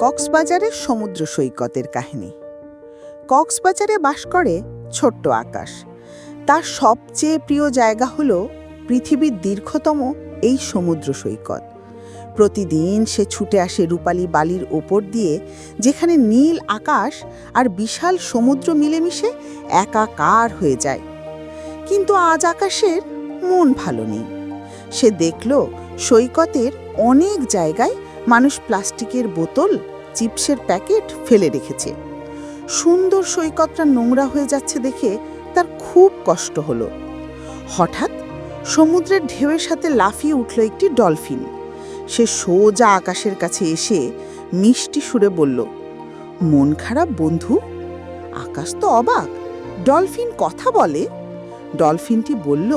কক্সবাজারের সমুদ্র সৈকতের কাহিনী। কক্সবাজারে বাস করে ছোট্ট আকাশ। তার সবচেয়ে প্রিয় জায়গা হলো পৃথিবীর দীর্ঘতম এই সমুদ্র সৈকত। প্রতিদিন সে ছুটে আসে রূপালী বালির ওপর দিয়ে, যেখানে নীল আকাশ আর বিশাল সমুদ্র মিলেমিশে একাকার হয়ে যায়। কিন্তু আজ আকাশের মন ভালো নেই। সে দেখল সৈকতের অনেক জায়গায় মানুষ প্লাস্টিকের বোতল, চিপসের প্যাকেট ফেলে রেখেছে। সুন্দর সৈকতটা নোংরা হয়ে যাচ্ছে দেখে তার খুব কষ্ট হলো। হঠাৎ সমুদ্রের ঢেউয়ের সাথে লাফিয়ে উঠল একটি ডলফিন। সে সোজা আকাশের কাছে এসে মিষ্টি সুরে বলল, মন খারাপ বন্ধু? আকাশ তো অবাক, ডলফিন কথা বলে। ডলফিনটি বলল,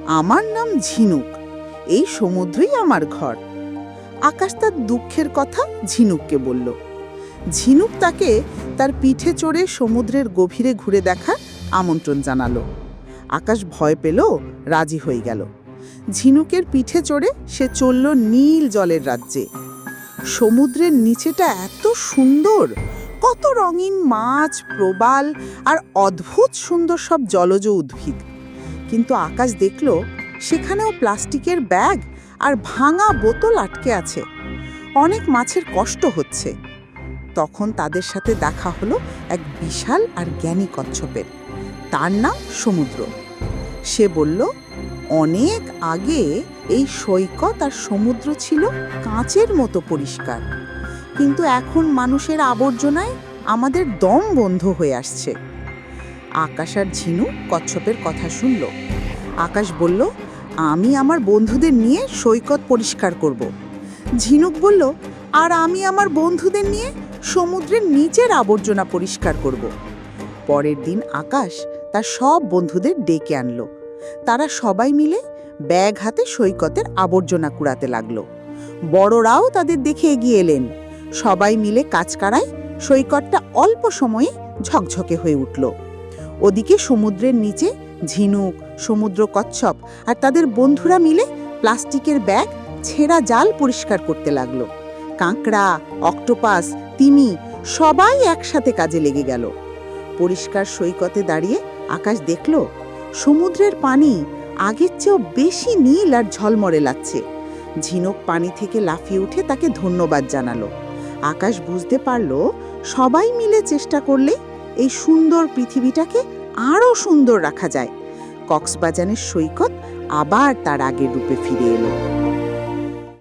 আমার নাম ঝিনুক, এই সমুদ্রই আমার ঘর। আকাশ তার দুঃখের কথা ঝিনুককে বলল। ঝিনুক তাকে তার পিঠে চড়ে সমুদ্রের গভীরে ঘুরে দেখার আমন্ত্রণ জানালো। আকাশ ভয় পেল, রাজি হয়ে গেল। ঝিনুকের পিঠে চড়ে সে চলল নীল জলের রাজ্যে। সমুদ্রের নিচেটা এত সুন্দর, কত রঙিন মাছ, প্রবাল আর অদ্ভুত সুন্দর সব জলজ উদ্ভিদ। কিন্তু আকাশ দেখল সেখানেও প্লাস্টিকের ব্যাগ আর ভাঙা বোতল আটকে আছে। অনেক মাছের কষ্ট হচ্ছে। তখন তাদের সাথে দেখা হলো এক বিশাল আর জ্ঞানী কচ্ছপের। তার নাম সমুদ্র। সে বলল, অনেক আগে এই সৈকত আর সমুদ্র ছিল কাঁচের মতো পরিষ্কার, কিন্তু এখন মানুষের আবর্জনায় আমাদের দম বন্ধ হয়ে আসছে। আকাশ আর ঝিনুক কচ্ছপের কথা শুনল। আকাশ বলল, আমি আমার বন্ধুদের নিয়ে সৈকত পরিষ্কার করব। ঝিনুক বলল, আর আমি আমার বন্ধুদের নিয়ে সমুদ্রের নিচের আবর্জনা পরিষ্কার করব। পরের দিন আকাশ তার সব বন্ধুদের ডেকে আনলো। তারা সবাই মিলে ব্যাগ হাতে সৈকতের আবর্জনা কুড়াতে লাগলো। বড়রাও তাদের দেখে এগিয়ে এলেন। সবাই মিলে কাজ করায় সৈকতটা অল্প সময়ে ঝকঝকে হয়ে উঠল। ওদিকে সমুদ্রের নিচে ঝিনুক, সমুদ্র কচ্ছপ আর তাদের বন্ধুরা মিলে প্লাস্টিকের ব্যাগ, ছেঁড়া জাল পরিষ্কার করতে লাগলো। কাঁকড়া, অক্টোপাস, তিমি সবাই একসাথে কাজে লেগে গেল। পরিষ্কার সৈকতে দাঁড়িয়ে আকাশ দেখল সমুদ্রের পানি আগের চেয়েও বেশি নীল আর ঝলমলে লাগছে। ঝিনুক পানি থেকে লাফিয়ে উঠে তাকে ধন্যবাদ জানালো। আকাশ বুঝতে পারল সবাই মিলে চেষ্টা করলে এই সুন্দর পৃথিবীটাকে আরও সুন্দর রাখা যায়। কক্সবাজারের সৈকত আবার তার আগের রূপে ফিরে এলো।